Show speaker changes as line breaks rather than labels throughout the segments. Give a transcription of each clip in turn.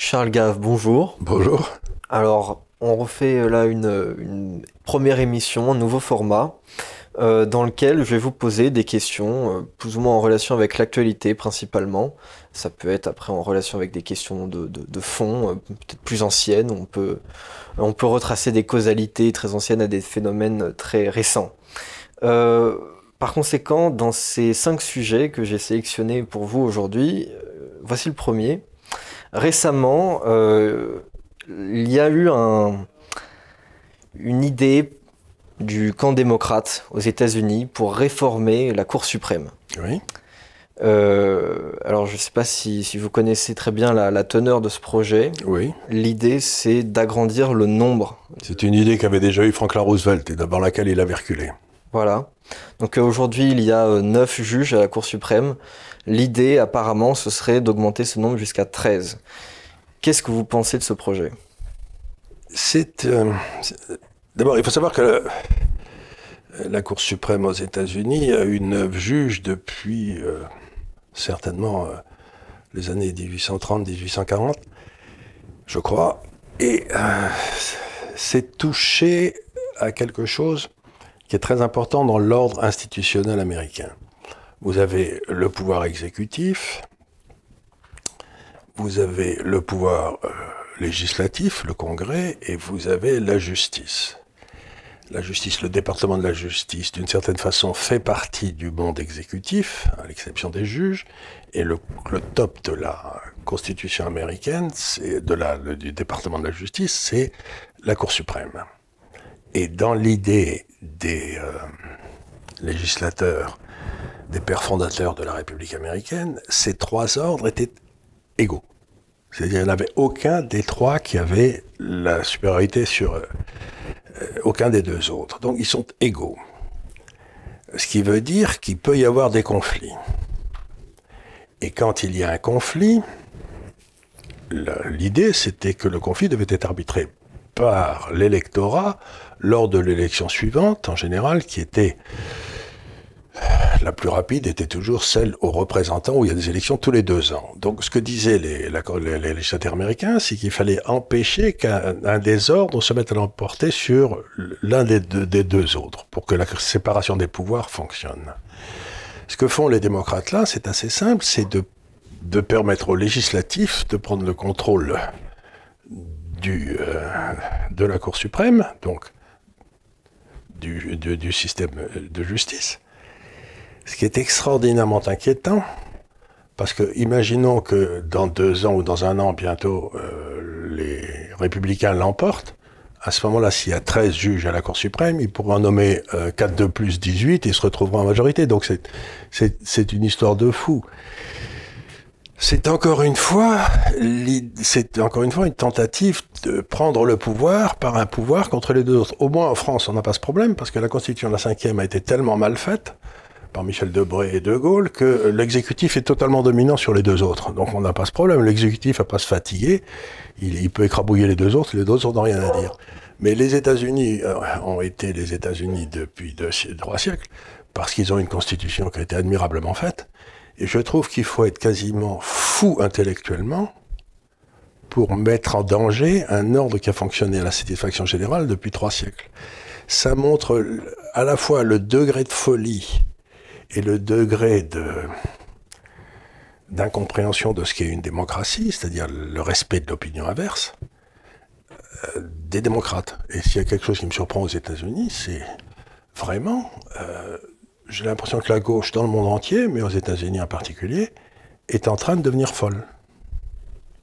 Charles Gave, bonjour.
Bonjour.
Alors, on refait là une première émission, un nouveau format, dans lequel je vais vous poser des questions, plus ou moins en relation avec l'actualité principalement. Ça peut être après en relation avec des questions de fond, peut-être plus anciennes. On peut retracer des causalités très anciennes à des phénomènes très récents. Par conséquent, dans ces 5 sujets que j'ai sélectionnés pour vous aujourd'hui, voici le premier. Récemment, il y a eu une idée du camp démocrate aux États-Unis pour réformer la Cour suprême.
Oui.
Alors, je ne sais pas si vous connaissez très bien la teneur de ce projet.
Oui.
L'idée, c'est d'agrandir le nombre.
C'est une idée qu'avait déjà eu Franklin Roosevelt et dans laquelle il avait reculé.
Voilà. Donc aujourd'hui, il y a 9 juges à la Cour suprême. L'idée, apparemment, ce serait d'augmenter ce nombre jusqu'à 13. Qu'est-ce que vous pensez de ce projet ?
D'abord, il faut savoir que la Cour suprême aux États-Unis a eu 9 juges depuis certainement les années 1830-1840, je crois. Et c'est touché à quelque chose qui est très important dans l'ordre institutionnel américain. Vous avez le pouvoir exécutif, vous avez le pouvoir législatif, le Congrès, et vous avez la justice. La justice, le département de la justice, d'une certaine façon, fait partie du monde exécutif, à l'exception des juges, et le top de la Constitution américaine, du département de la justice, c'est la Cour suprême. Et dans l'idée des législateurs, des pères fondateurs de la République américaine, ces 3 ordres étaient égaux. C'est-à-dire qu'il n'y en avait aucun des 3 qui avait la supériorité sur aucun des 2 autres. Donc ils sont égaux. Ce qui veut dire qu'il peut y avoir des conflits. Et quand il y a un conflit, l'idée c'était que le conflit devait être arbitré par l'électorat lors de l'élection suivante, en général, qui était la plus rapide, était toujours celle aux représentants où il y a des élections tous les 2 ans. Donc ce que disaient les législateurs américains, c'est qu'il fallait empêcher qu'un des ordres se mette à l'emporter sur l'un des 2 autres, pour que la séparation des pouvoirs fonctionne. Ce que font les démocrates là, c'est assez simple, c'est de permettre au législatif de prendre le contrôle de la Cour suprême, donc du système de justice. Ce qui est extraordinairement inquiétant, parce que imaginons que dans 2 ans ou dans 1 an bientôt, les républicains l'emportent. À ce moment-là, s'il y a 13 juges à la Cour suprême, ils pourront en nommer 4 de plus 18 et ils se retrouveront en majorité. Donc c'est une histoire de fou. C'est encore une fois une tentative de prendre le pouvoir par un pouvoir contre les 2 autres. Au moins en France, on n'a pas ce problème, parce que la Constitution de la 5e a été tellement mal faite par Michel Debré et De Gaulle, que l'exécutif est totalement dominant sur les 2 autres. Donc on n'a pas ce problème. L'exécutif n'a pas à se fatiguer. Il peut écrabouiller les 2 autres. Les 2 autres n'ont rien à dire. Mais les États-Unis ont été les États-Unis depuis 3 siècles, parce qu'ils ont une constitution qui a été admirablement faite. Et je trouve qu'il faut être quasiment fou intellectuellement pour mettre en danger un ordre qui a fonctionné à la satisfaction générale depuis 3 siècles. Ça montre à la fois le degré de folie et le degré d'incompréhension de ce qu'est une démocratie, c'est-à-dire le respect de l'opinion inverse, des démocrates. Et s'il y a quelque chose qui me surprend aux États-Unis, c'est vraiment... j'ai l'impression que la gauche dans le monde entier, mais aux États-Unis en particulier, est en train de devenir folle.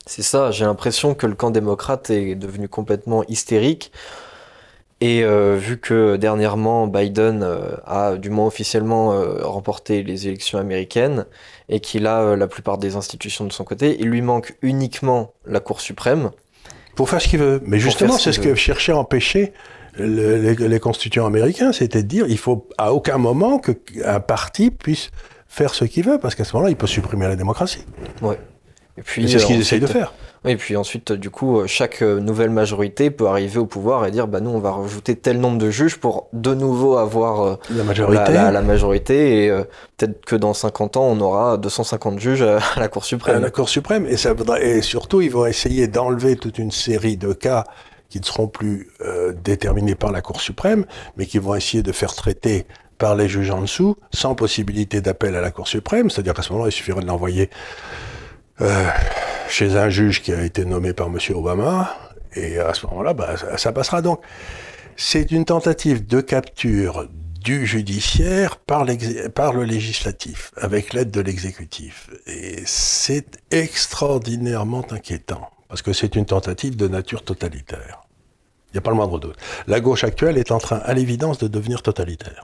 C'est ça, j'ai l'impression que le camp démocrate est devenu complètement hystérique. Et vu que dernièrement Biden a du moins officiellement remporté les élections américaines et qu'il a la plupart des institutions de son côté, il lui manque uniquement la Cour suprême.
Pour faire ce qu'il veut. Mais justement, c'est ce que cherchait à empêcher les constituants américains, c'était de dire il faut à aucun moment qu'un parti puisse faire ce qu'il veut, parce qu'à ce moment-là, il peut supprimer la démocratie.
Ouais. Et puis,
c'est ce qu'ils essayent de faire.
Et puis ensuite, du coup, chaque nouvelle majorité peut arriver au pouvoir et dire, bah nous, on va rajouter tel nombre de juges pour de nouveau avoir
La majorité.
la majorité. Et peut-être que dans 50 ans, on aura 250 juges à la Cour
À
suprême.
la Cour suprême. Et surtout, ils vont essayer d'enlever toute une série de cas qui ne seront plus déterminés par la Cour suprême, mais qui vont essayer de faire traiter par les juges en dessous, sans possibilité d'appel à la Cour suprême. C'est-à-dire qu'à ce moment-là, il suffirait de l'envoyer chez un juge qui a été nommé par M. Obama, et à ce moment-là, bah, ça passera. Donc, c'est une tentative de capture du judiciaire par le législatif, avec l'aide de l'exécutif. Et c'est extraordinairement inquiétant, parce que c'est une tentative de nature totalitaire. Il n'y a pas le moindre doute. La gauche actuelle est en train, à l'évidence, de devenir totalitaire.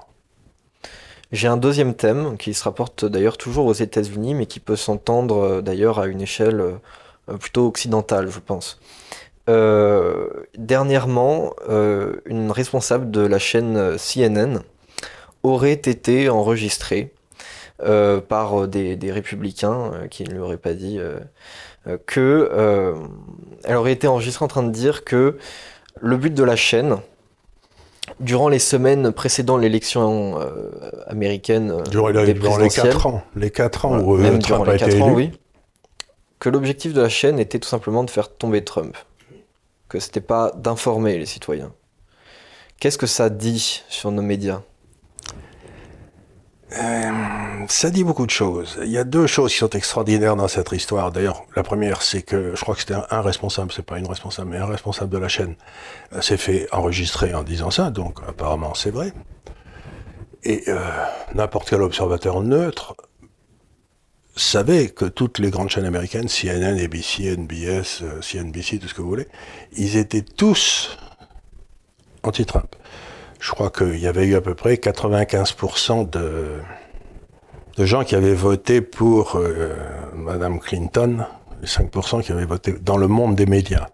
J'ai un deuxième thème qui se rapporte d'ailleurs toujours aux États-Unis, mais qui peut s'entendre d'ailleurs à une échelle plutôt occidentale, je pense. Dernièrement, une responsable de la chaîne CNN aurait été enregistrée par des républicains qui ne lui auraient pas dit que elle aurait été enregistrée en train de dire que le but de la chaîne, durant les semaines précédant l'élection américaine
Durant les 4 ans. Les 4 ans où
même
Trump
durant
a
les
été
4
élu.
ans, oui, que l'objectif de la chaîne était tout simplement de faire tomber Trump, que c'était pas d'informer les citoyens. Qu'est-ce que ça dit sur nos médias ?
Ça dit beaucoup de choses. Il y a 2 choses qui sont extraordinaires dans cette histoire. D'ailleurs, la première, c'est que je crois que c'était un responsable, c'est pas une responsable, mais un responsable de la chaîne s'est fait enregistrer en disant ça, donc apparemment c'est vrai. Et n'importe quel observateur neutre savait que toutes les grandes chaînes américaines, CNN, ABC, NBS, CNBC, tout ce que vous voulez, ils étaient tous anti-Trump. Je crois qu'il y avait eu à peu près 95% de gens qui avaient voté pour Madame Clinton, et 5% qui avaient voté dans le monde des médias.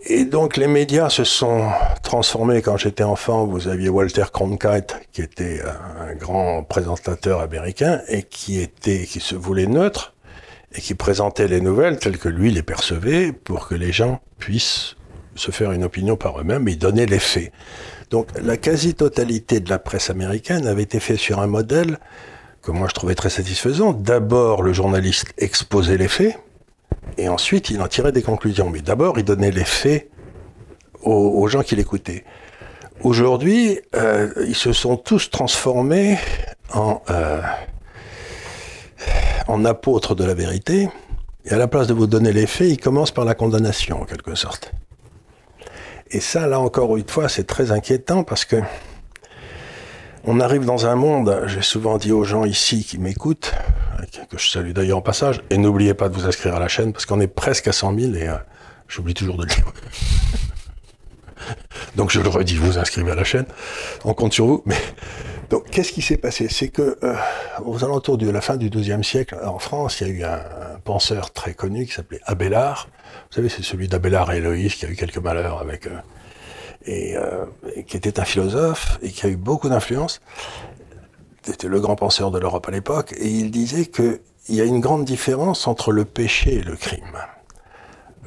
Et donc les médias se sont transformés. Quand j'étais enfant, vous aviez Walter Cronkite, qui était un grand présentateur américain, et qui se voulait neutre, et qui présentait les nouvelles telles que lui les percevait, pour que les gens puissent se faire une opinion par eux-mêmes, et donner les faits. Donc la quasi-totalité de la presse américaine avait été faite sur un modèle que moi je trouvais très satisfaisant. D'abord, le journaliste exposait les faits, et ensuite il en tirait des conclusions. Mais d'abord, il donnait les faits aux gens qui l'écoutaient. Aujourd'hui, ils se sont tous transformés en apôtres de la vérité, et à la place de vous donner les faits, ils commencent par la condamnation, en quelque sorte. Et ça, là encore une fois, c'est très inquiétant parce que on arrive dans un monde, j'ai souvent dit aux gens ici qui m'écoutent, que je salue d'ailleurs en passage, et n'oubliez pas de vous inscrire à la chaîne parce qu'on est presque à 100 000 et j'oublie toujours de le dire. Donc je le redis, vous inscrivez à la chaîne, on compte sur vous. Mais donc qu'est-ce qui s'est passé? C'est que aux alentours de la fin du XIIe siècle, en France, il y a eu un penseur très connu qui s'appelait Abélard. Vous savez, c'est celui d'Abélard et Héloïse qui a eu quelques malheurs avec et qui était un philosophe et qui a eu beaucoup d'influence. C'était le grand penseur de l'Europe à l'époque, et il disait qu'il y a une grande différence entre le péché et le crime.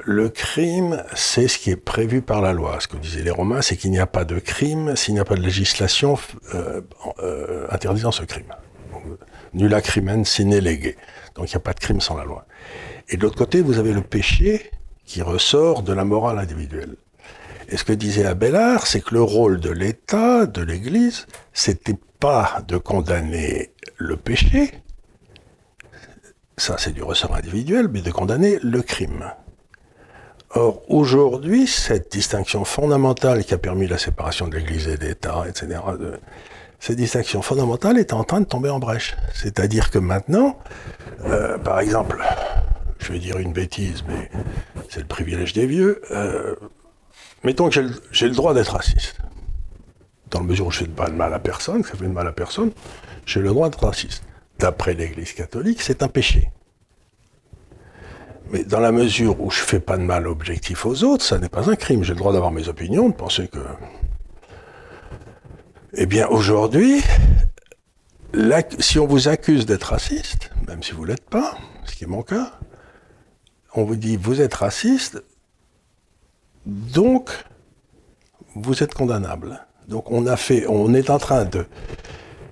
Le crime, c'est ce qui est prévu par la loi. Ce que disaient les Romains, c'est qu'il n'y a pas de crime s'il n'y a pas de législation interdisant ce crime. Nulla crimen sine lege. Donc il n'y a pas de crime sans la loi. Et de l'autre côté, vous avez le péché qui ressort de la morale individuelle. Et ce que disait Abélard, c'est que le rôle de l'État, de l'Église, c'était pas de condamner le péché, ça c'est du ressort individuel, mais de condamner le crime. Or, aujourd'hui, cette distinction fondamentale qui a permis la séparation de l'Église et de l'État, etc., cette distinction fondamentale est en train de tomber en brèche. C'est-à-dire que maintenant, par exemple, je vais dire une bêtise, mais c'est le privilège des vieux, mettons que j'ai le droit d'être raciste. Dans la mesure où je ne fais pas de mal à personne, que ça fait de mal à personne, j'ai le droit d'être raciste. D'après l'Église catholique, c'est un péché. Mais dans la mesure où je ne fais pas de mal objectif aux autres, ça n'est pas un crime. J'ai le droit d'avoir mes opinions, de penser que... Eh bien, aujourd'hui, si on vous accuse d'être raciste, même si vous ne l'êtes pas, ce qui est mon cas, on vous dit vous êtes raciste, donc vous êtes condamnable. Donc on est en train de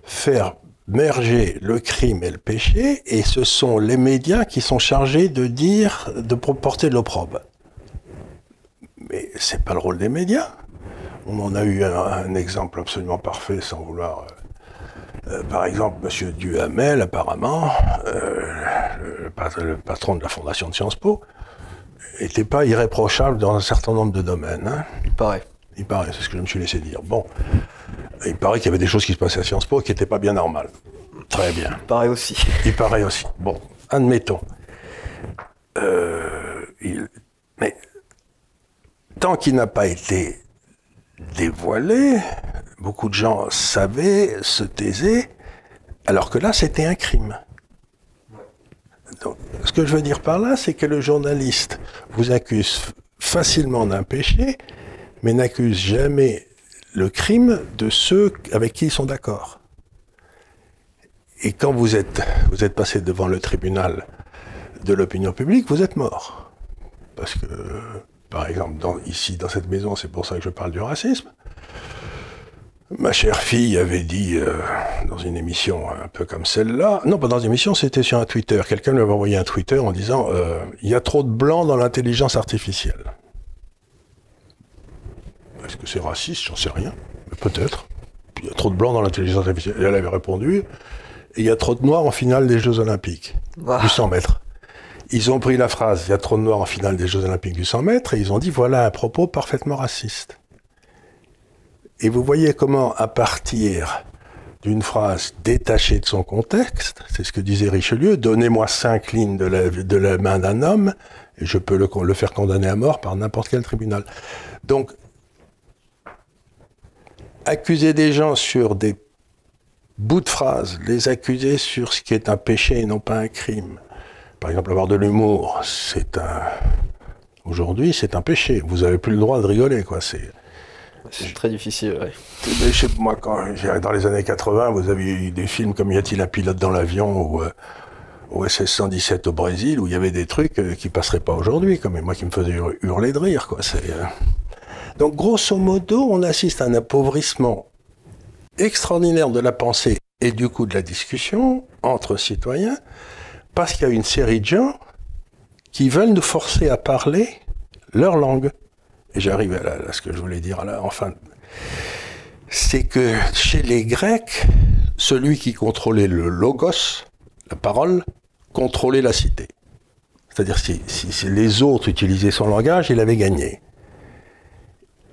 faire merger le crime et le péché, et ce sont les médias qui sont chargés de porter l'opprobre. Mais c'est pas le rôle des médias. On en a eu un exemple absolument parfait, sans vouloir... par exemple, M. Duhamel, apparemment, le patron de la fondation de Sciences Po, n'était pas irréprochable dans un certain nombre de domaines. Hein.
Il paraît.
Il paraît, c'est ce que je me suis laissé dire. Bon, il paraît qu'il y avait des choses qui se passaient à Sciences Po qui n'étaient pas bien normales. Très bien.
Il paraît aussi.
Il paraît aussi. Bon, admettons. Mais tant qu'il n'a pas été dévoilé, beaucoup de gens savaient, se taisaient, alors que là, c'était un crime. Donc, ce que je veux dire par là, c'est que le journaliste vous accuse facilement d'un péché, mais n'accuse jamais le crime de ceux avec qui ils sont d'accord. Et quand vous êtes passé devant le tribunal de l'opinion publique, vous êtes mort. Parce que, par exemple, ici, dans cette maison, c'est pour ça que je parle du racisme, ma chère fille avait dit, dans une émission un peu comme celle-là, non, pas dans une émission, c'était sur un Twitter, quelqu'un lui avait envoyé un Twitter en disant il y a trop de blancs dans l'intelligence artificielle. Est-ce que c'est raciste? J'en sais rien. Mais peut-être. Il y a trop de blancs dans l'intelligence artificielle. Et elle avait répondu il y a trop de noirs en finale des Jeux Olympiques du 100 mètres. Ils ont pris la phrase il y a trop de noirs en finale des Jeux Olympiques du 100 mètres et ils ont dit voilà un propos parfaitement raciste. Et vous voyez comment, à partir d'une phrase détachée de son contexte, c'est ce que disait Richelieu, donnez-moi 5 lignes de la main d'un homme et je peux le faire condamner à mort par n'importe quel tribunal. Donc, accuser des gens sur des bouts de phrases, les accuser sur ce qui est un péché et non pas un crime. Par exemple, avoir de l'humour, aujourd'hui, c'est un péché. Vous n'avez plus le droit de rigoler, quoi. C'est
très difficile, ouais.
Moi, dans les années 80, vous avez eu des films comme Y a-t-il un pilote dans l'avion ou SS 117 au Brésil, où il y avait des trucs qui passeraient pas aujourd'hui, comme moi qui me faisaient hurler de rire, quoi. Donc, grosso modo, on assiste à un appauvrissement extraordinaire de la pensée et du coup de la discussion entre citoyens, parce qu'il y a une série de gens qui veulent nous forcer à parler leur langue. Et j'arrive à ce que je voulais dire enfin. C'est que chez les Grecs, celui qui contrôlait le logos, la parole, contrôlait la cité. C'est-à-dire si les autres utilisaient son langage, il avait gagné.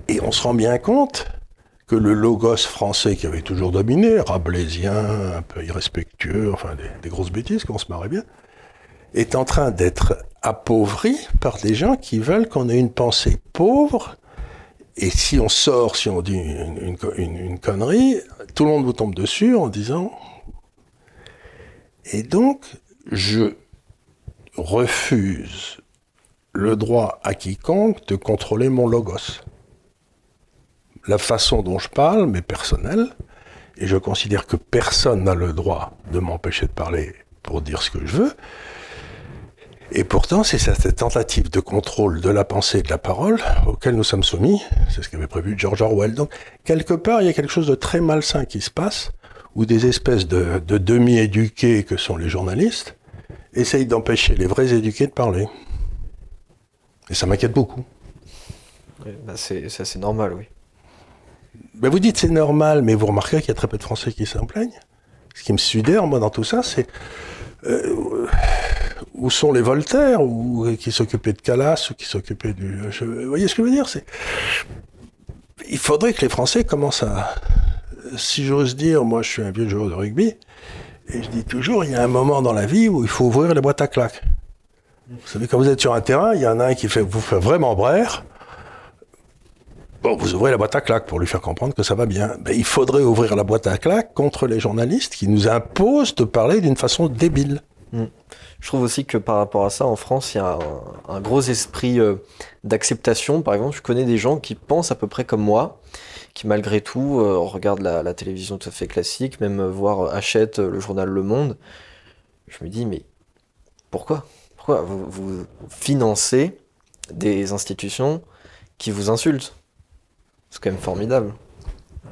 Et on se rend bien compte que le logos français qui avait toujours dominé, rabelaisien, un peu irrespectueux, enfin des grosses bêtises, qu'on se marrait bien, est en train d'être appauvri par des gens qui veulent qu'on ait une pensée pauvre, et si on dit une connerie, tout le monde vous tombe dessus en disant... Et donc, je refuse le droit à quiconque de contrôler mon logos. La façon dont je parle m'est personnelle, et je considère que personne n'a le droit de m'empêcher de parler pour dire ce que je veux. Et pourtant, c'est cette tentative de contrôle de la pensée et de la parole auquel nous sommes soumis. C'est ce qu'avait prévu George Orwell. Donc, quelque part, il y a quelque chose de très malsain qui se passe, où des espèces de demi-éduqués que sont les journalistes essayent d'empêcher les vrais éduqués de parler. Et ça m'inquiète beaucoup.
Oui, c'est assez normal, oui.
Ben vous dites c'est normal, mais vous remarquez qu'il y a très peu de Français qui s'en plaignent. Ce qui me sidère, moi, dans tout ça, c'est... où sont les Voltaire, ou qui s'occupaient de Calas, ou qui s'occupaient du... Vous voyez ce que je veux dire, il faudrait que les Français commencent à... Si j'ose dire, moi je suis un vieux joueur de rugby, et je dis toujours, il y a un moment dans la vie où il faut ouvrir les boîtes à claques. Vous savez, quand vous êtes sur un terrain, il y en a un qui vous fait vraiment braire. Bon, vous ouvrez la boîte à claques pour lui faire comprendre que ça va bien. Ben, il faudrait ouvrir la boîte à claques contre les journalistes qui nous imposent de parler d'une façon débile.
Je trouve aussi que par rapport à ça, en France, il y a un gros esprit d'acceptation. Par exemple, je connais des gens qui pensent à peu près comme moi, qui malgré tout regardent la télévision tout à fait classique, même achètent le journal Le Monde. Je me dis, mais pourquoi ? Pourquoi vous financez des institutions qui vous insultent? C'est quand même formidable.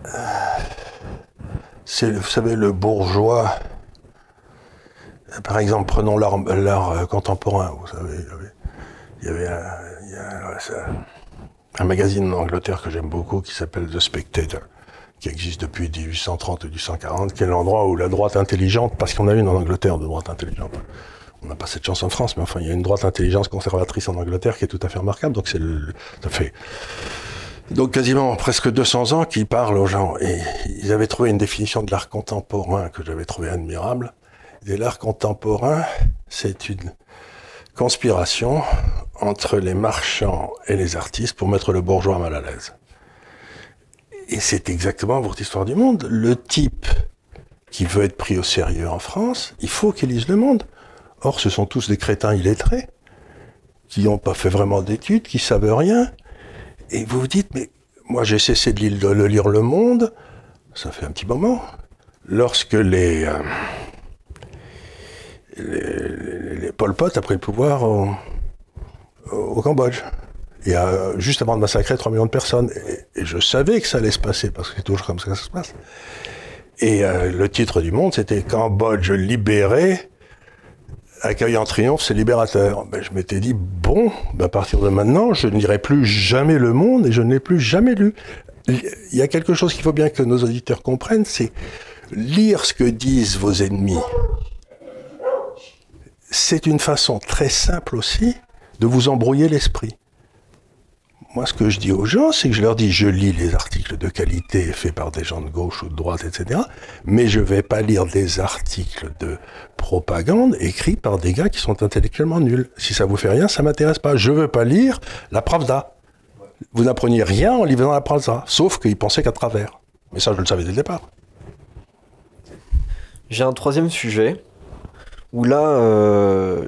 Vous savez, le bourgeois, par exemple, prenons l'art contemporain, vous savez, il y avait un magazine en Angleterre que j'aime beaucoup qui s'appelle The Spectator, qui existe depuis 1830 ou 1840, qui est l'endroit où la droite intelligente, parce qu'on a une en Angleterre de droite intelligente, on n'a pas cette chance en France, mais enfin, il y a une droite intelligence conservatrice en Angleterre qui est tout à fait remarquable, donc ça fait donc quasiment presque 200 ans qu'ils parlent aux gens, et ils avaient trouvé une définition de l'art contemporain que j'avais trouvé admirable. Et l'art contemporain, c'est une conspiration entre les marchands et les artistes pour mettre le bourgeois mal à l'aise. Et c'est exactement votre histoire du monde. Le type qui veut être pris au sérieux en France, il faut qu'il lise Le Monde. Or, ce sont tous des crétins illettrés, qui n'ont pas fait vraiment d'études, qui savent rien. Et vous vous dites, mais moi j'ai cessé de lire Le Monde, ça fait un petit moment, lorsque les Pol Pot a pris le pouvoir au Cambodge. Et juste avant de massacrer 3 millions de personnes. Et je savais que ça allait se passer, parce que c'est toujours comme ça que ça se passe. Et le titre du Monde, c'était « Cambodge libéré, accueil en triomphe, c'est libérateur ». Ben, je m'étais dit, bon, ben, à partir de maintenant, je ne lirai plus jamais Le Monde, et je ne l'ai plus jamais lu. Il y a quelque chose qu'il faut bien que nos auditeurs comprennent, c'est lire ce que disent vos ennemis. C'est une façon très simple aussi de vous embrouiller l'esprit. Moi, ce que je dis aux gens, c'est que je leur dis, je lis les articles de qualité faits par des gens de gauche ou de droite, etc., mais je ne vais pas lire des articles de propagande écrits par des gars qui sont intellectuellement nuls. Si ça vous fait rien, ça m'intéresse pas. Je ne veux pas lire la Pravda. Vous n'appreniez rien en lisant la Pravda, sauf qu'ils pensaient qu'à travers. Mais ça, je le savais dès le départ.
J'ai un troisième sujet, où là,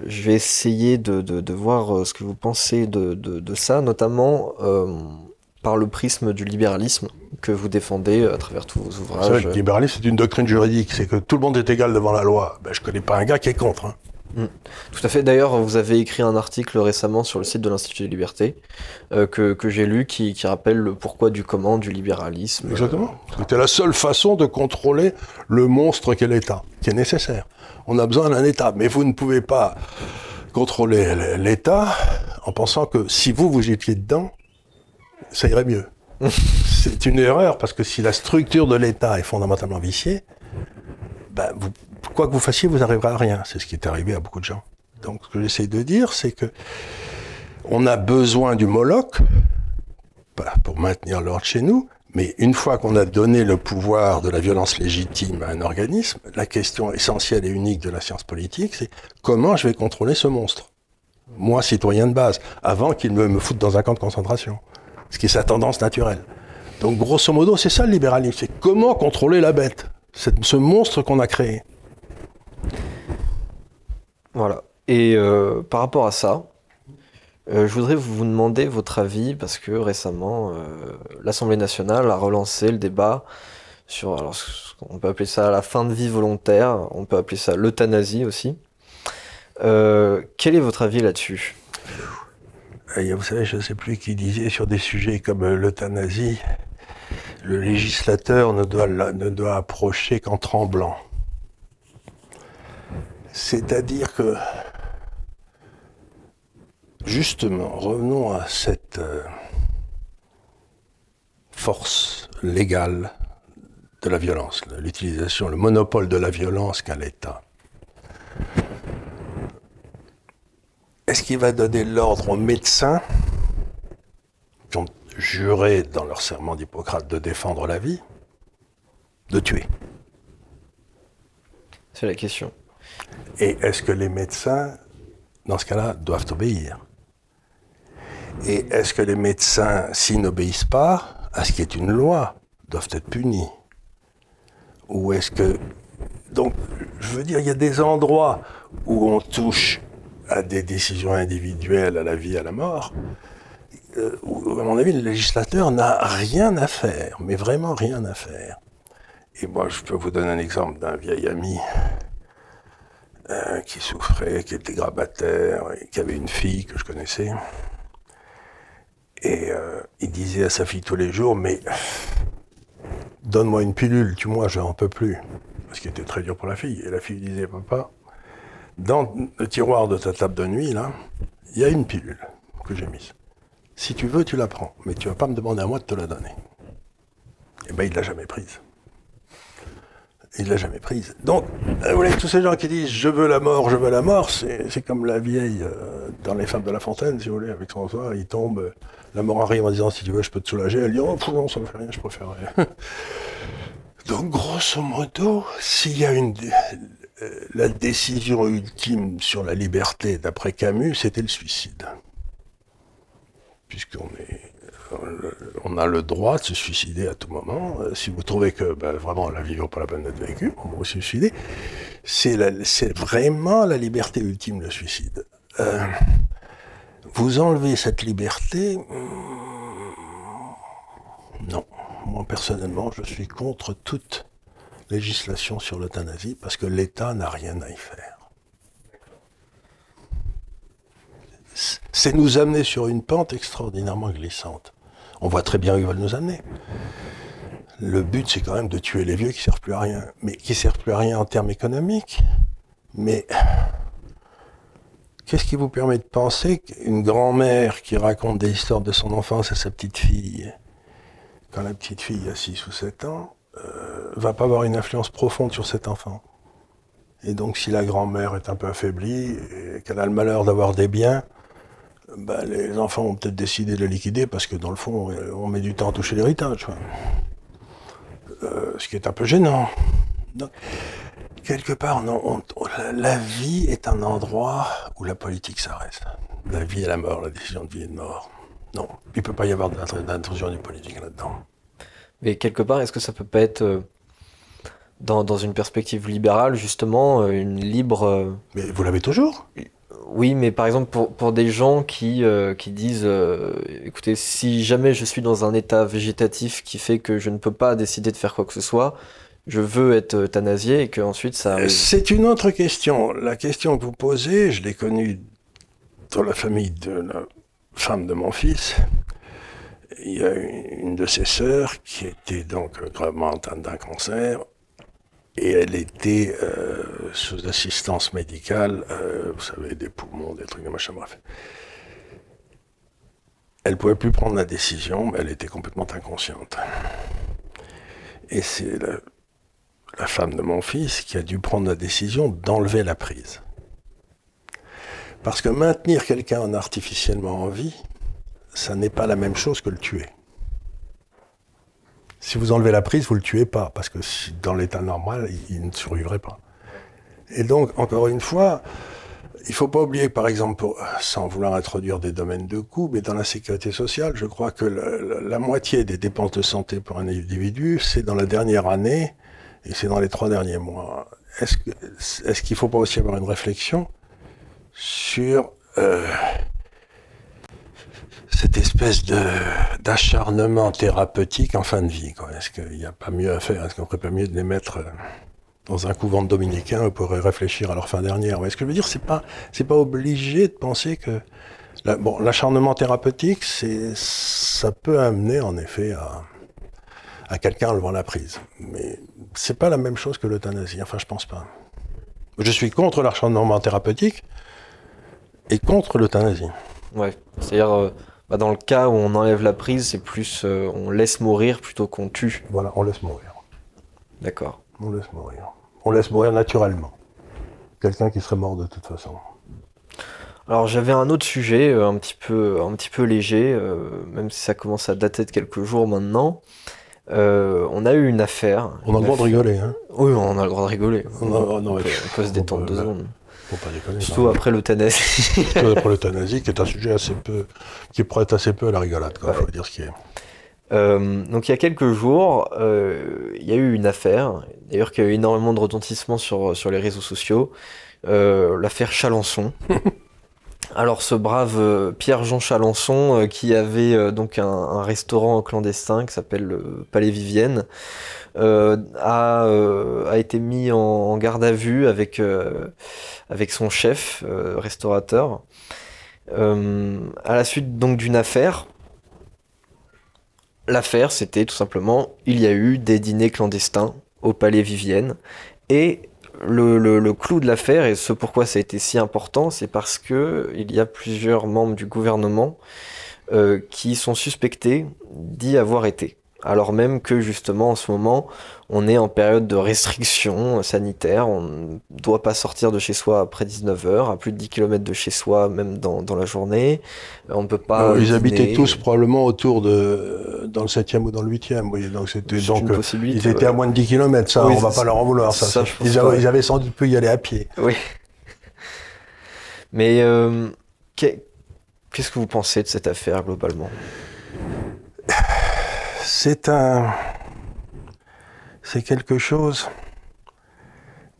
je vais essayer de voir ce que vous pensez de ça, notamment par le prisme du libéralisme que vous défendez à travers tous vos ouvrages.
C'est vrai que le libéralisme, c'est une doctrine juridique, c'est que tout le monde est égal devant la loi. Ben, je ne connais pas un gars qui est contre. Hein.
Tout à fait. D'ailleurs, vous avez écrit un article récemment sur le site de l'Institut des Libertés que j'ai lu qui rappelle le pourquoi du comment du libéralisme.
Exactement. C'était la seule façon de contrôler le monstre qu'est l'État, qui est nécessaire. On a besoin d'un État, mais vous ne pouvez pas contrôler l'État en pensant que si vous étiez dedans, ça irait mieux. C'est une erreur, parce que si la structure de l'État est fondamentalement viciée, ben quoi que vous fassiez, vous n'arriverez à rien. C'est ce qui est arrivé à beaucoup de gens. Donc, ce que j'essaie de dire, c'est que on a besoin du Moloch pour maintenir l'ordre chez nous, mais une fois qu'on a donné le pouvoir de la violence légitime à un organisme, la question essentielle et unique de la science politique, c'est comment je vais contrôler ce monstre, moi, citoyen de base, avant qu'il me foute dans un camp de concentration, ce qui est sa tendance naturelle. Donc, grosso modo, c'est ça le libéralisme, c'est comment contrôler la bête, ce monstre qu'on a créé.
Voilà. Et par rapport à ça, je voudrais vous demander votre avis, parce que récemment, l'Assemblée nationale a relancé le débat sur, alors, on peut appeler ça la fin de vie volontaire, on peut appeler ça l'euthanasie aussi. Quel est votre avis là-dessus?
Vous savez, je ne sais plus qui disait sur des sujets comme l'euthanasie, le législateur ne doit approcher qu'en tremblant. C'est-à-dire que, justement, revenons à cette force légale de la violence, l'utilisation, le monopole de la violence qu'a l'État. Est-ce qu'il va donner l'ordre aux médecins qui ont juré dans leur serment d'Hippocrate de défendre la vie, de tuer?
C'est la question.
Et est-ce que les médecins, dans ce cas-là, doivent obéir? Et est-ce que les médecins, s'ils n'obéissent pas à ce qui est une loi, doivent être punis? Ou est-ce que... Donc, je veux dire, il y a des endroits où on touche à des décisions individuelles, à la vie, à la mort, où, à mon avis, le législateur n'a rien à faire, mais vraiment rien à faire. Et moi, je peux vous donner un exemple d'un vieil ami qui souffrait, qui était grabataire, et qui avait une fille que je connaissais. Et il disait à sa fille tous les jours, mais donne-moi une pilule, tue-moi, je n'en peux plus. Ce qui était très dur pour la fille. Et la fille disait, papa, dans le tiroir de ta table de nuit, là, il y a une pilule que j'ai mise. Si tu veux, tu la prends, mais tu vas pas me demander à moi de te la donner. Et ben, il l'a jamais prise. Il l'a jamais prise. Donc, vous voyez, tous ces gens qui disent je veux la mort, c'est comme la vieille dans Les Femmes de La Fontaine, si vous voulez, avec son soir, il tombe, la mort arrive en disant si tu veux, je peux te soulager. Elle dit oh non, ça me fait rien, je préférerais. Donc, grosso modo, s'il y a la décision ultime sur la liberté, d'après Camus, c'était le suicide. On a le droit de se suicider à tout moment. Si vous trouvez que vraiment la vie vaut pas la peine d'être vécue, on va se suicider. C'est vraiment la liberté ultime, le suicide. Vous enlevez cette liberté, non. Moi, personnellement, je suis contre toute législation sur l'euthanasie parce que l'État n'a rien à y faire. C'est nous amener sur une pente extraordinairement glissante. On voit très bien où ils veulent nous amener. Le but, c'est quand même de tuer les vieux qui ne servent plus à rien. Mais qui ne servent plus à rien en termes économiques. Mais qu'est-ce qui vous permet de penser qu'une grand-mère qui raconte des histoires de son enfance à sa petite fille, quand la petite fille a 6 ou 7 ans, va pas avoir une influence profonde sur cet enfant? Et donc, si la grand-mère est un peu affaiblie et qu'elle a le malheur d'avoir des biens, les enfants vont peut-être décider de le liquider parce que dans le fond, on met du temps à toucher l'héritage. Ce qui est un peu gênant. Donc, quelque part, non, la vie est un endroit où la politique s'arrête. La vie et la mort, la décision de vie et de mort. Non, il ne peut pas y avoir d'intrusion du politique là-dedans.
Mais quelque part, est-ce que ça peut pas être, dans une perspective libérale, justement, une libre...
Mais vous l'avez toujours?
Oui, mais par exemple, pour des gens qui disent, écoutez, si jamais je suis dans un état végétatif qui fait que je ne peux pas décider de faire quoi que ce soit, je veux être euthanasié et qu'ensuite ça arrive.
C'est une autre question. La question que vous posez, je l'ai connue dans la famille de la femme de mon fils. Il y a une de ses sœurs qui était donc gravement atteinte d'un cancer. Et elle était sous assistance médicale, vous savez, des poumons, des trucs, des machins, bref. Elle ne pouvait plus prendre la décision, mais elle était complètement inconsciente. Et c'est la femme de mon fils qui a dû prendre la décision d'enlever la prise. Parce que maintenir quelqu'un artificiellement en vie, ça n'est pas la même chose que le tuer. Si vous enlevez la prise, vous ne le tuez pas, parce que dans l'état normal, il ne survivrait pas. Et donc, encore une fois, il ne faut pas oublier, par exemple, sans vouloir introduire des domaines de coûts, mais dans la sécurité sociale, je crois que la moitié des dépenses de santé pour un individu, c'est dans la dernière année, et c'est dans les 3 derniers mois. Est-ce qu'il ne faut pas aussi avoir une réflexion sur... cette espèce d'acharnement thérapeutique en fin de vie, quoi. Est-ce qu'il n'y a pas mieux à faire? Est-ce qu'on ne ferait pas mieux de les mettre dans un couvent de dominicains où ils pourraient réfléchir à leur fin dernière? Ce que je veux dire, c'est pas obligé de penser que... l'acharnement thérapeutique, ça peut amener en effet à quelqu'un enlevant la prise. Mais c'est pas la même chose que l'euthanasie, enfin je pense pas. Je suis contre l'acharnement thérapeutique et contre l'euthanasie.
Ouais, c'est-à-dire... dans le cas où on enlève la prise, c'est plus on laisse mourir plutôt qu'on tue.
Voilà, on laisse mourir.
D'accord.
On laisse mourir. On laisse mourir naturellement. Quelqu'un qui serait mort de toute façon.
Alors j'avais un autre sujet un petit peu léger, même si ça commence à dater de quelques jours maintenant. On a eu une affaire.
On a le droit de rigoler, hein?
Oui, on a le droit de rigoler.
On
peut se détendre 2 secondes.
Faut pas déconner.
Surtout après l'euthanasie.
Surtout après l'euthanasie, qui est un sujet qui prête assez peu à la rigolade, quoi. Faut dire ce qui est.
Donc il y a quelques jours, il y a eu une affaire, d'ailleurs qui a eu énormément de retentissement sur les réseaux sociaux, l'affaire Chalençon. Alors ce brave Pierre-Jean Chalençon qui avait donc un restaurant clandestin qui s'appelle le Palais Vivienne, a été mis en garde à vue avec son chef restaurateur. À la suite donc d'une affaire. L'affaire, c'était tout simplement, il y a eu des dîners clandestins au Palais Vivienne. Et le clou de l'affaire, et ce pourquoi ça a été si important, c'est parce que il y a plusieurs membres du gouvernement qui sont suspectés d'y avoir été. Alors même que justement en ce moment, on est en période de restriction sanitaire, on ne doit pas sortir de chez soi après 19 heures, à plus de 10 km de chez soi, même dans la journée. On ne peut pas
Ils
dîner.
habitaient tous probablement autour dans le 7e ou dans le 8e, vous voyez, donc c'était
C'est une possibilité,
ils étaient à moins de 10 km, ça,
Oui,
on va pas leur en vouloir,
ça, je pense pas.
Ils avaient sans doute pu y aller à pied.
Oui. Mais qu'est-ce que vous pensez de cette affaire globalement?
C'est quelque chose.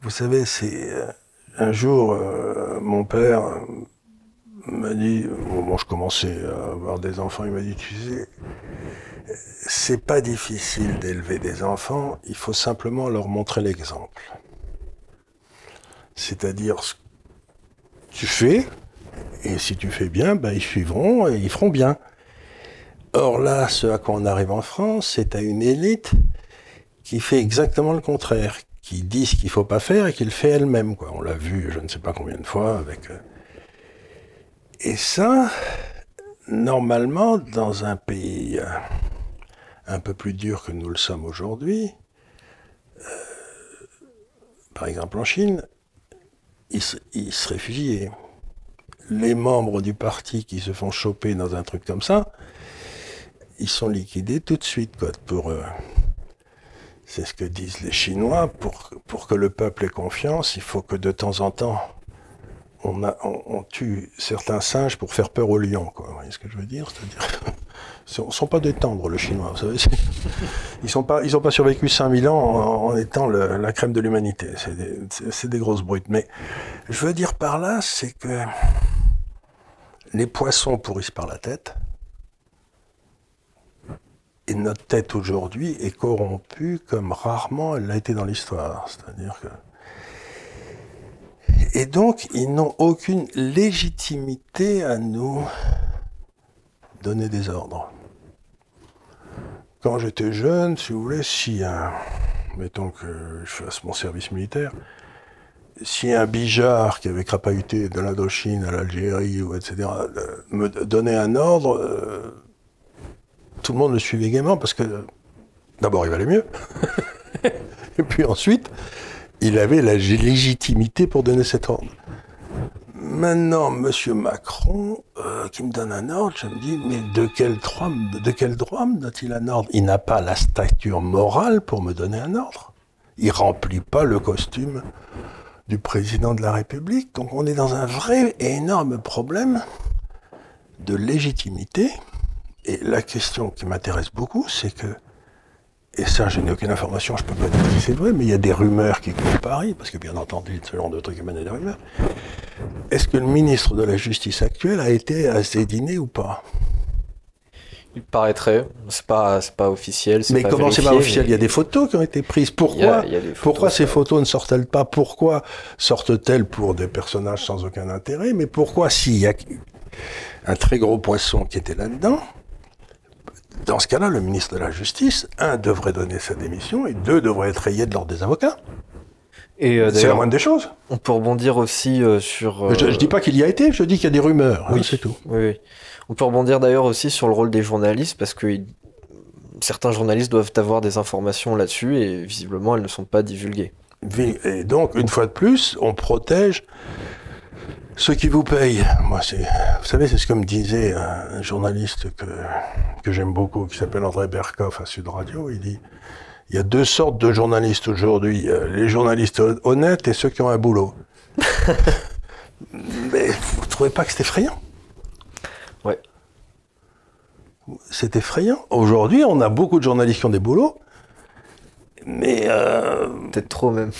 Vous savez, un jour, mon père m'a dit, au moment où je commençais à avoir des enfants, il m'a dit, tu sais, c'est pas difficile d'élever des enfants, il faut simplement leur montrer l'exemple. C'est-à-dire, ce que tu fais, et si tu fais bien, ben, ils suivront et ils feront bien. Or là, ce à quoi on arrive en France, c'est à une élite qui fait exactement le contraire, qui dit ce qu'il ne faut pas faire et qui le fait elle-même, quoi. On l'a vu je ne sais pas combien de fois avec... Et ça, normalement, dans un pays un peu plus dur que nous le sommes aujourd'hui, par exemple en Chine, ils se réfugiaient. Les membres du parti qui se font choper dans un truc comme ça, ils sont liquidés tout de suite, quoi, pour eux. C'est ce que disent les Chinois. Pour que le peuple ait confiance, il faut que de temps en temps, on tue certains singes pour faire peur aux lions, quoi. Vous voyez ce que je veux dire? C'est-à-dire, ils ne sont pas des tendres, le Chinois, vous savez. Ils n'ont pas survécu 5000 ans en étant la crème de l'humanité. C'est des grosses brutes. Mais je veux dire par là, c'est que les poissons pourrissent par la tête. Et notre tête aujourd'hui est corrompue comme rarement elle l'a été dans l'histoire. C'est-à-dire que... Et donc, ils n'ont aucune légitimité à nous donner des ordres. Quand j'étais jeune, si vous voulez, mettons que je fasse mon service militaire, si un bijard qui avait crapahuté de l'Indochine à l'Algérie, ou etc., me donnait un ordre... tout le monde le suivait gaiement parce que, d'abord, il valait mieux. Et puis ensuite, il avait la légitimité pour donner cet ordre. Maintenant, M. Macron, qui me donne un ordre, je me dis, mais de quel droit me donne-t-il un ordre? Il n'a pas la stature morale pour me donner un ordre. Il ne remplit pas le costume du président de la République. Donc on est dans un vrai et énorme problème de légitimité. Et la question qui m'intéresse beaucoup, c'est que, et ça je n'ai aucune information, je ne peux pas dire si c'est vrai, mais il y a des rumeurs qui courent Paris, parce que bien entendu, ce genre de trucs émanent des rumeurs. Est-ce que le ministre de la Justice actuel a été à ces dîners ou pas?
Il paraîtrait, c'est pas officiel,
mais
pas
comment
vérifié,
c'est pas officiel?
mais...
Il y a des photos qui ont été prises. Pourquoi,
il y a des photos,
pourquoi ces photos ne sortent-elles pas? Pourquoi sortent-elles pour des personnages sans aucun intérêt? Mais pourquoi, s'il y a un très gros poisson qui était là-dedans, dans ce cas-là, le ministre de la Justice, 1, devrait donner sa démission, et 2, devrait être rayé de l'ordre des avocats.
Et
c'est la moindre des choses.
On peut rebondir aussi sur...
Je dis pas qu'il y a été, je dis qu'il y a des rumeurs,
oui,
hein, c'est tout.
Oui. On peut rebondir d'ailleurs aussi sur le rôle des journalistes, parce que certains journalistes doivent avoir des informations là-dessus, et visiblement elles ne sont pas divulguées.
Et donc, une fois de plus, on protège ceux qui vous payent. Moi, vous savez, c'est ce que me disait un journaliste que j'aime beaucoup, qui s'appelle André Berkoff à Sud Radio. Il dit, il y a 2 sortes de journalistes aujourd'hui, les journalistes honnêtes et ceux qui ont un boulot. Mais vous ne trouvez pas que c'est effrayant?
Ouais.
C'est effrayant. Aujourd'hui, on a beaucoup de journalistes qui ont des boulots, mais...
peut-être trop même.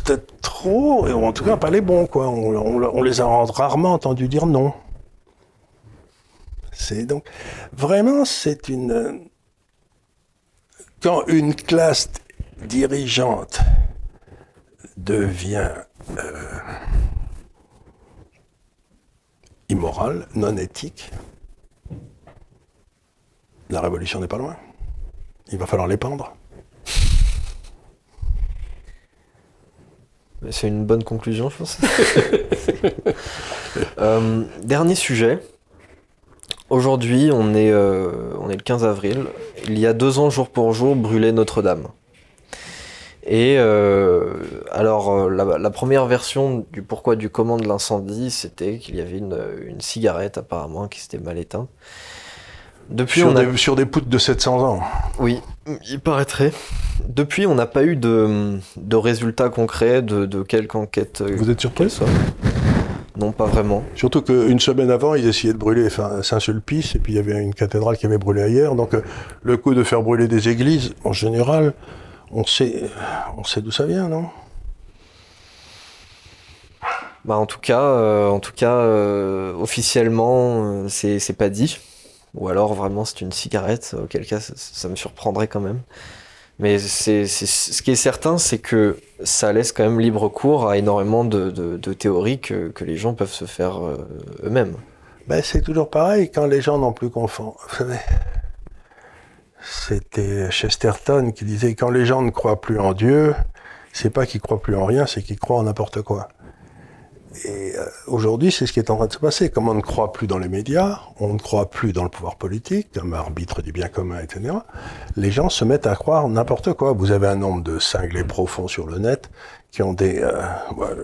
Peut-être trop, et en tout cas pas les bons, quoi. On les a rarement entendus dire non. C'est donc... Vraiment, c'est une... Quand une classe dirigeante devient immorale, non éthique, la révolution n'est pas loin. Il va falloir les pendre.
C'est une bonne conclusion, je pense. Dernier sujet. Aujourd'hui, on est le 15 avril. Il y a 2 ans, jour pour jour, brûlait Notre-Dame. Et la première version du pourquoi du comment de l'incendie, c'était qu'il y avait une cigarette apparemment qui s'était mal éteinte. Depuis,
sur des poutres de 700 ans.
Oui, il paraîtrait. Depuis, on n'a pas eu de résultats concrets de quelque enquête.
Vous êtes surpris
ça? Non, pas vraiment.
Surtout qu'une semaine avant, ils essayaient de brûler Saint-Sulpice, et puis il y avait une cathédrale qui avait brûlé ailleurs. Donc le coup de faire brûler des églises, en général, on sait d'où ça vient, non?
Bah en tout cas, officiellement, c'est pas dit. Ou alors vraiment c'est une cigarette, auquel cas ça me surprendrait quand même. Mais ce qui est certain, c'est que ça laisse quand même libre cours à énormément de théories que les gens peuvent se faire eux-mêmes.
Ben, c'est toujours pareil, quand les gens n'ont plus confiance. Vous savez, c'était Chesterton qui disait, quand les gens ne croient plus en Dieu, c'est pas qu'ils croient plus en rien, c'est qu'ils croient en n'importe quoi. Et aujourd'hui, c'est ce qui est en train de se passer. Comme on ne croit plus dans les médias, on ne croit plus dans le pouvoir politique, comme arbitre du bien commun, etc., les gens se mettent à croire n'importe quoi. Vous avez un nombre de cinglés profonds sur le net qui ont des...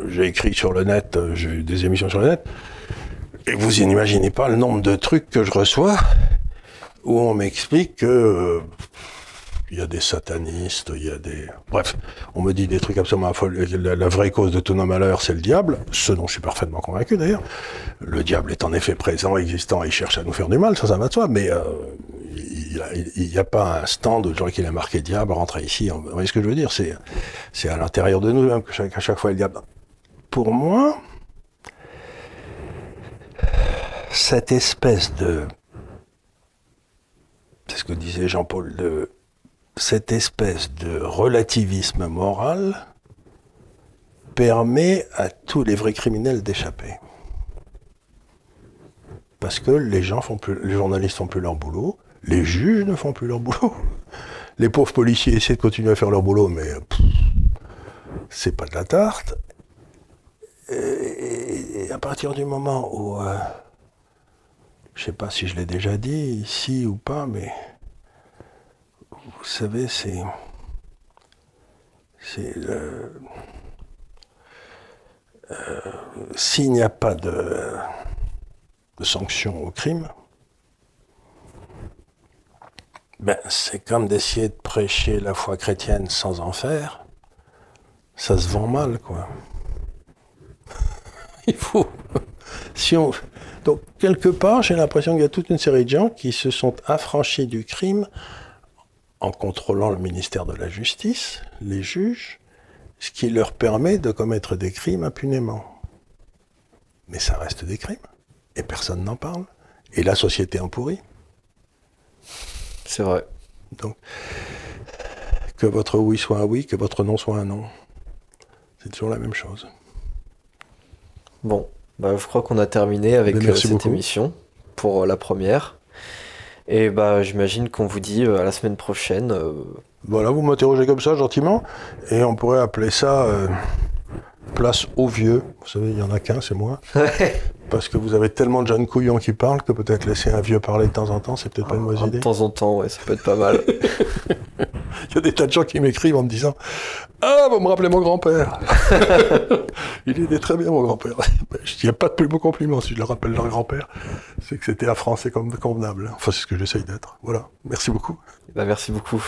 j'ai écrit sur le net, j'ai eu des émissions sur le net, et vous n'imaginez pas le nombre de trucs que je reçois où on m'explique que... il y a des satanistes, il y a des... Bref, on me dit des trucs absolument affolants. La vraie cause de tous nos malheurs, c'est le diable, ce dont je suis parfaitement convaincu d'ailleurs. Le diable est en effet présent, existant, et il cherche à nous faire du mal, ça va de soi, mais il n'y a pas un stand où genre qu'il a marqué diable, rentrez ici. Vous voyez ce que je veux dire? C'est à l'intérieur de nous, même, qu'à chaque fois, le diable... Pour moi, cette espèce de... c'est ce que disait Jean-Paul II, cette espèce de relativisme moral permet à tous les vrais criminels d'échapper. Parce que les journalistes font plus leur boulot, les juges ne font plus leur boulot, les pauvres policiers essaient de continuer à faire leur boulot, mais c'est pas de la tarte. Et à partir du moment où, je sais pas si je l'ai déjà dit ici ou pas, mais vous savez, s'il n'y a pas de sanction au crime, ben c'est comme d'essayer de prêcher la foi chrétienne sans en faire. Ça se vend mal, quoi. Il faut... Donc, quelque part, j'ai l'impression qu'il y a toute une série de gens qui se sont affranchis du crime en contrôlant le ministère de la Justice, les juges, ce qui leur permet de commettre des crimes impunément. Mais ça reste des crimes, et personne n'en parle, et la société en pourrit.
C'est vrai.
Donc, que votre oui soit un oui, que votre non soit un non. C'est toujours la même chose.
Bon, bah, je crois qu'on a terminé avec cette émission pour la première. Et bah, j'imagine qu'on vous dit à la semaine prochaine.
Voilà, vous m'interrogez comme ça, gentiment, et on pourrait appeler ça place aux vieux. Vous savez, il n'y en a qu'un, c'est moi. Parce que vous avez tellement de jeunes couillons qui parlent que peut-être laisser un vieux parler de temps en temps, c'est peut-être pas une mauvaise idée.
De temps en temps, ouais, ça peut être pas mal.
Il y a des tas de gens qui m'écrivent en me disant « Ah, vous me rappelez mon grand-père !» Il était très bien, mon grand-père. Il n'y a pas de plus beau compliment si je leur rappelle leur grand-père. C'est que c'était un Français convenable. Enfin, c'est ce que j'essaye d'être. Voilà. Merci beaucoup.
Bah, merci beaucoup.